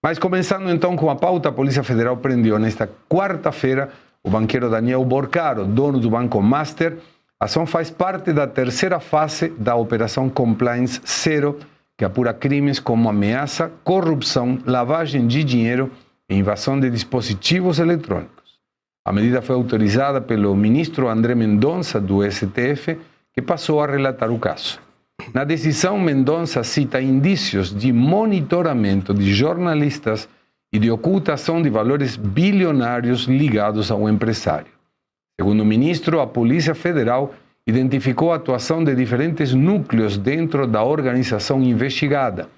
Mas começando então com a pauta, a Polícia Federal prendeu nesta quarta-feira o banqueiro Daniel Borcaro, dono do Banco Master. A ação faz parte da terceira fase da Operação Compliance Zero, que apura crimes como ameaça, corrupção, lavagem de dinheiro e invasão de dispositivos eletrônicos. A medida foi autorizada pelo ministro André Mendonça, do STF, que passou a relatar o caso. Na decisão, Mendonça cita indícios de monitoramento de jornalistas e de ocultação de valores bilionários ligados ao empresário. Segundo o ministro, a Polícia Federal identificou a atuação de diferentes núcleos dentro da organização investigada,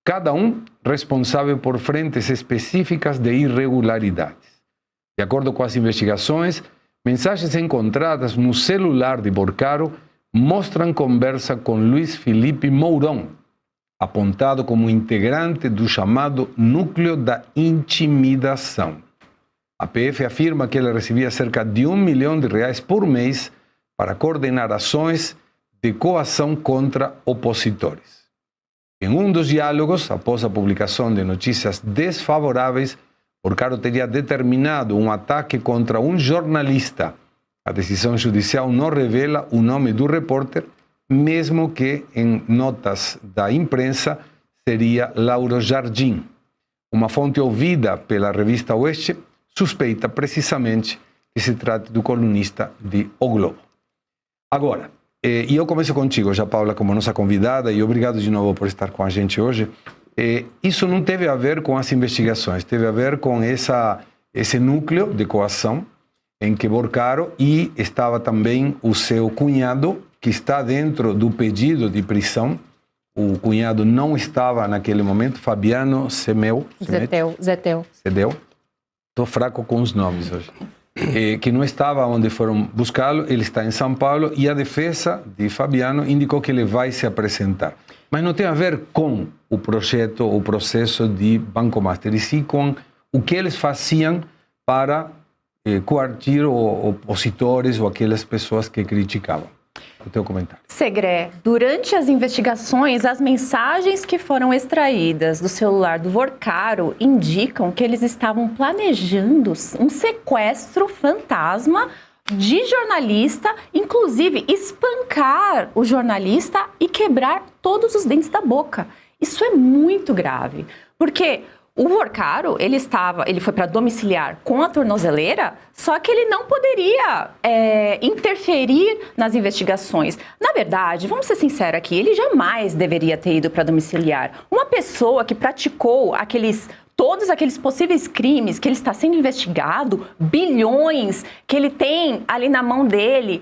cada um responsável por frentes específicas de irregularidades. De acordo com as investigações, mensagens encontradas no celular de Borcaro mostram conversa com Luiz Felipe Mourão, apontado como integrante do chamado Núcleo da Intimidação. A PF afirma que ele recebia cerca de R$1 milhão por mês para coordenar ações de coação contra opositores. Em um dos diálogos, após a publicação de notícias desfavoráveis, Borcaro teria determinado um ataque contra um jornalista. A decisão judicial não revela o nome do repórter, mesmo que em notas da imprensa seria Lauro Jardim. Uma fonte ouvida pela revista Oeste suspeita precisamente que se trate do colunista de O Globo. Agora, e eu começo contigo, já Paula, como nossa convidada, e obrigado de novo por estar com a gente hoje. Isso não teve a ver com as investigações, teve a ver com esse núcleo de coação em que Borcaro e estava também o seu cunhado, que está dentro do pedido de prisão. O cunhado não estava naquele momento, Fabiano Zeteu. Estou fraco com os nomes hoje. Que não estava onde foram buscá-lo, ele está em São Paulo e a defesa de Fabiano indicou que ele vai se apresentar. Mas não tem a ver com o projeto, o processo de Banco Master, e sim com o que eles faziam para coartir opositores ou aquelas pessoas que criticavam. O teu comentário. Segré, durante as investigações, as mensagens que foram extraídas do celular do Borcaro indicam que eles estavam planejando um sequestro fantasma de jornalista, inclusive espancar o jornalista e quebrar todos os dentes da boca. Isso é muito grave, porque o Borcaro, ele foi para domiciliar com a tornozeleira, só que ele não poderia interferir nas investigações. Na verdade, vamos ser sinceros aqui, ele jamais deveria ter ido para domiciliar. Uma pessoa que praticou todos aqueles possíveis crimes que ele está sendo investigado, bilhões que ele tem ali na mão dele,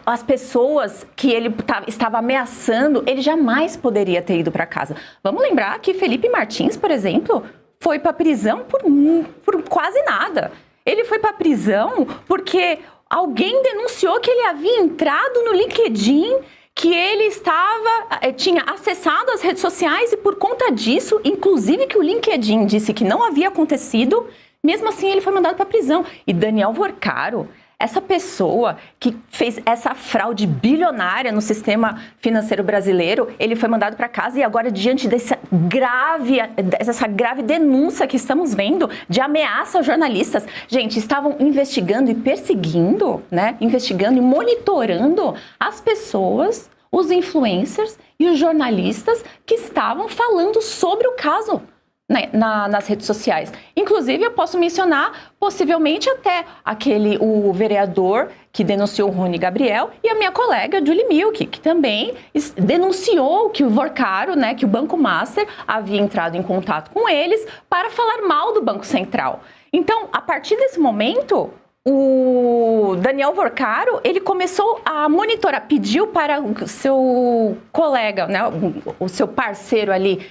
as pessoas que ele estava ameaçando, ele jamais poderia ter ido para casa. Vamos lembrar que Felipe Martins, por exemplo, foi para a prisão por quase nada. Ele foi para a prisão porque alguém denunciou que ele havia entrado no LinkedIn, que ele tinha acessado as redes sociais e por conta disso, inclusive que o LinkedIn disse que não havia acontecido, mesmo assim ele foi mandado para a prisão. E Daniel Borcaro, essa pessoa que fez essa fraude bilionária no sistema financeiro brasileiro, ele foi mandado para casa e agora, diante dessa grave denúncia que estamos vendo de ameaça aos jornalistas, gente, estavam investigando e perseguindo, né? Investigando e monitorando as pessoas, os influencers e os jornalistas que estavam falando sobre o caso nas redes sociais. Inclusive, eu posso mencionar, possivelmente, até o vereador que denunciou o Rony Gabriel e a minha colega, Julie Milk, que também denunciou que o Borcaro, né, que o Banco Master havia entrado em contato com eles para falar mal do Banco Central. Então, a partir desse momento, o Daniel Borcaro, ele começou a monitorar, pediu para o seu colega, né, o seu parceiro ali,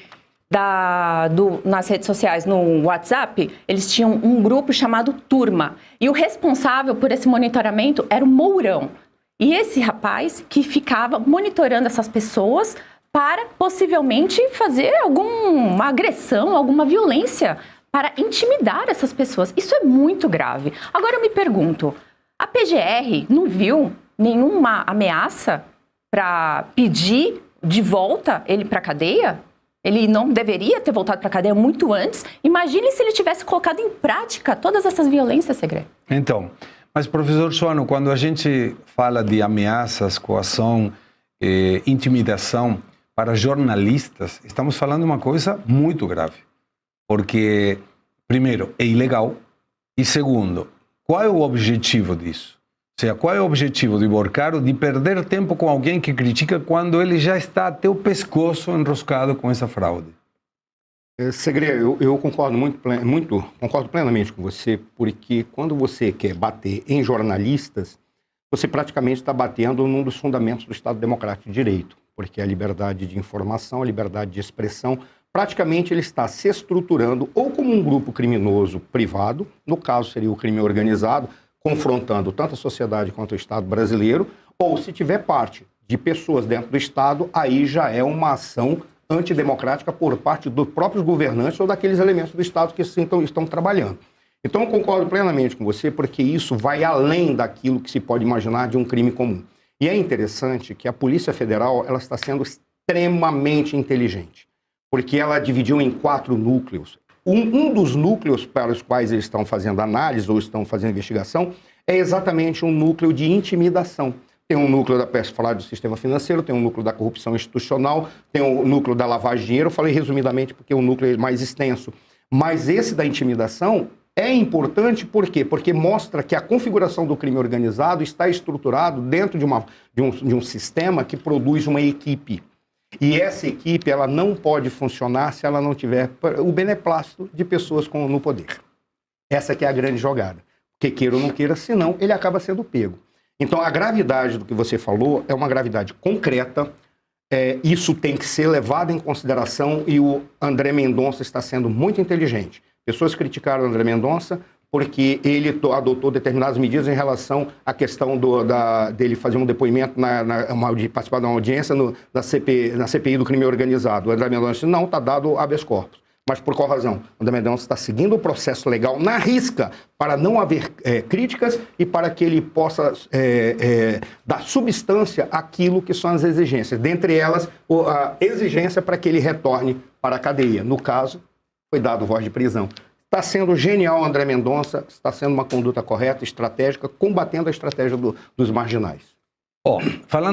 nas redes sociais, no WhatsApp, eles tinham um grupo chamado Turma. E o responsável por esse monitoramento era o Mourão. E esse rapaz que ficava monitorando essas pessoas para possivelmente fazer alguma agressão, alguma violência, para intimidar essas pessoas. Isso é muito grave. Agora eu me pergunto, a PGR não viu nenhuma ameaça para pedir de volta ele para a cadeia? Ele não deveria ter voltado para a cadeia muito antes. Imagine se ele tivesse colocado em prática todas essas violências, Segre. Então, mas professor Suano, quando a gente fala de ameaças, coação, intimidação para jornalistas, estamos falando de uma coisa muito grave. Porque, primeiro, é ilegal. E segundo, qual é o objetivo disso? Ou seja, qual é o objetivo de Borcaro de perder tempo com alguém que critica quando ele já está até o pescoço enroscado com essa fraude? Segre, eu concordo concordo plenamente com você, porque quando você quer bater em jornalistas, você praticamente está batendo num dos fundamentos do Estado Democrático de Direito, porque a liberdade de informação, a liberdade de expressão, praticamente ele está se estruturando ou como um grupo criminoso privado, no caso seria o crime organizado, confrontando tanto a sociedade quanto o Estado brasileiro, ou se tiver parte de pessoas dentro do Estado, aí já é uma ação antidemocrática por parte dos próprios governantes ou daqueles elementos do Estado que estão trabalhando. Então, eu concordo plenamente com você, porque isso vai além daquilo que se pode imaginar de um crime comum. E é interessante que a Polícia Federal ela está sendo extremamente inteligente, porque ela dividiu em 4 núcleos. Um dos núcleos para os quais eles estão fazendo análise ou estão fazendo investigação é exatamente um núcleo de intimidação. Tem um núcleo do sistema financeiro, tem um núcleo da corrupção institucional, tem um núcleo da lavagem de dinheiro. Eu falei resumidamente porque o núcleo é mais extenso. Mas esse da intimidação é importante por quê? Porque mostra que a configuração do crime organizado está estruturado dentro de um sistema que produz uma equipe. E essa equipe ela não pode funcionar se ela não tiver o beneplácito de pessoas no poder. Essa que é a grande jogada. Porque queira ou não queira, senão ele acaba sendo pego. Então a gravidade do que você falou é uma gravidade concreta, isso tem que ser levado em consideração e o André Mendonça está sendo muito inteligente. Pessoas criticaram o André Mendonça porque ele adotou determinadas medidas em relação à questão dele fazer um depoimento, participar de uma audiência na CPI do crime organizado. O André Mendonça disse, não, está dado habeas corpus. Mas por qual razão? O André Mendonça está seguindo o processo legal na risca para não haver críticas e para que ele possa dar substância àquilo que são as exigências. Dentre elas, a exigência para que ele retorne para a cadeia. No caso, foi dado voz de prisão. Está sendo genial o André Mendonça, está sendo uma conduta correta, estratégica, combatendo a estratégia dos marginais.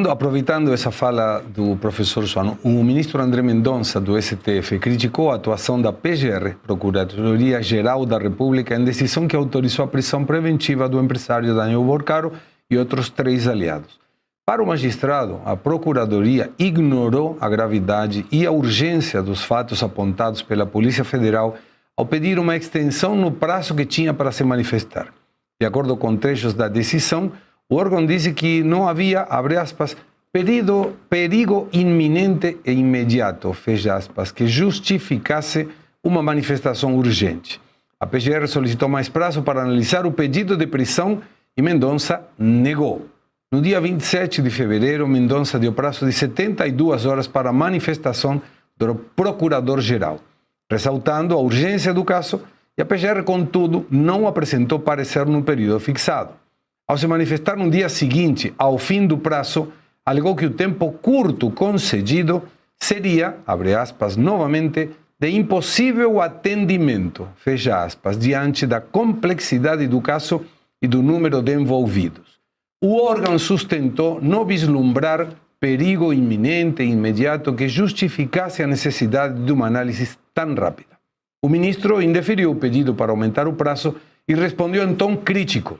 Aproveitando essa fala do professor Suano, o ministro André Mendonça, do STF, criticou a atuação da PGR, Procuradoria-Geral da República, em decisão que autorizou a prisão preventiva do empresário Daniel Borcaro e outros 3 aliados. Para o magistrado, a Procuradoria ignorou a gravidade e a urgência dos fatos apontados pela Polícia Federal ao pedir uma extensão no prazo que tinha para se manifestar. De acordo com trechos da decisão, o órgão disse que não havia, abre aspas, perigo iminente e imediato, fecha aspas, que justificasse uma manifestação urgente. A PGR solicitou mais prazo para analisar o pedido de prisão e Mendonça negou. No dia 27 de fevereiro, Mendonça deu prazo de 72 horas para a manifestação do Procurador-Geral, ressaltando a urgência do caso, e a PGR, contudo, não apresentou parecer no período fixado. Ao se manifestar no dia seguinte, ao fim do prazo, alegou que o tempo curto concedido seria, abre aspas, novamente, de impossível atendimento, fecha aspas, diante da complexidade do caso e do número de envolvidos. O órgão sustentou não vislumbrar perigo iminente e imediato que justificasse a necessidade de uma análise tão rápida. O ministro indeferiu o pedido para aumentar o prazo e respondeu em tom crítico.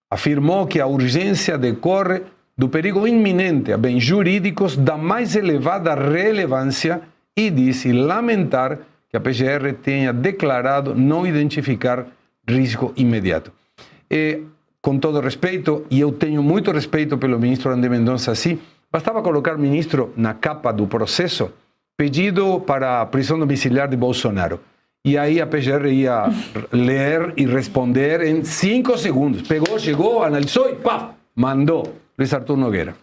Afirmou que a urgência decorre do perigo iminente a bens jurídicos da mais elevada relevância e disse lamentar que a PGR tenha declarado não identificar risco imediato. Com todo respeito, e eu tenho muito respeito pelo ministro André Mendonça, assim, bastava colocar o ministro na capa do processo, pedido para a prisão domiciliar de Bolsonaro. E aí a PGR ia ler e responder em 5 segundos. Pegou, chegou, analisou e pá, mandou. Luiz Arthur Nogueira.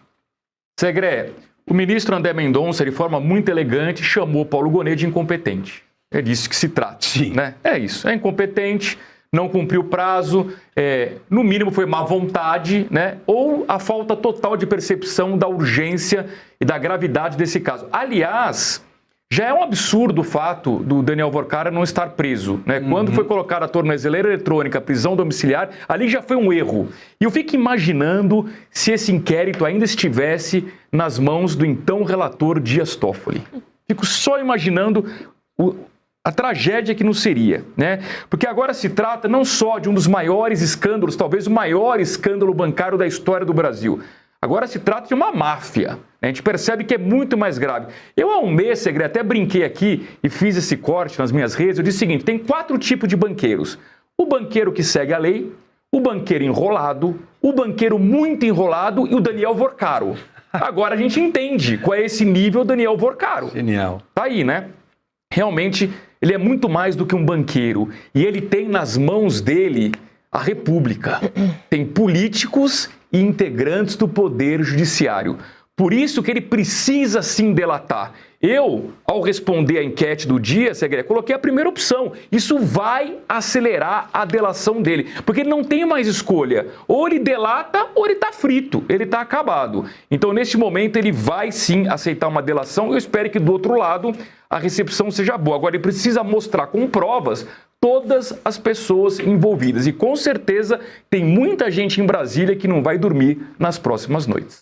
Segre, o ministro André Mendonça, de forma muito elegante, chamou Paulo Gonet de incompetente. É disso que se trata. Sim. Né? É isso, é incompetente, não cumpriu o prazo, no mínimo foi má vontade, né? Ou a falta total de percepção da urgência e da gravidade desse caso. Aliás, Já é um absurdo o fato do Daniel Vorcara não estar preso, né? Quando foi colocada a tornozeleira eletrônica, prisão domiciliar, ali já foi um erro. E eu fico imaginando se esse inquérito ainda estivesse nas mãos do então relator Dias Toffoli. Fico só imaginando a tragédia que não seria, né? Porque agora se trata não só de um dos maiores escândalos, talvez o maior escândalo bancário da história do Brasil. Agora se trata de uma máfia. A gente percebe que é muito mais grave. Eu, há um mês, Segre, até brinquei aqui e fiz esse corte nas minhas redes. Eu disse o seguinte: tem 4 tipos de banqueiros. O banqueiro que segue a lei, o banqueiro enrolado, o banqueiro muito enrolado e o Daniel Vorcaro. Agora a gente entende qual é esse nível Daniel Vorcaro. Genial. Tá aí, né? Realmente, ele é muito mais do que um banqueiro. E ele tem nas mãos dele a República. Tem políticos e integrantes do Poder Judiciário. Por isso que ele precisa sim delatar. Eu, ao responder a enquete do dia, Segre, coloquei a primeira opção. Isso vai acelerar a delação dele, porque ele não tem mais escolha. Ou ele delata ou ele está frito, ele está acabado. Então, nesse momento, ele vai sim aceitar uma delação. Eu espero que do outro lado a recepção seja boa. Agora, ele precisa mostrar com provas todas as pessoas envolvidas. E com certeza tem muita gente em Brasília que não vai dormir nas próximas noites.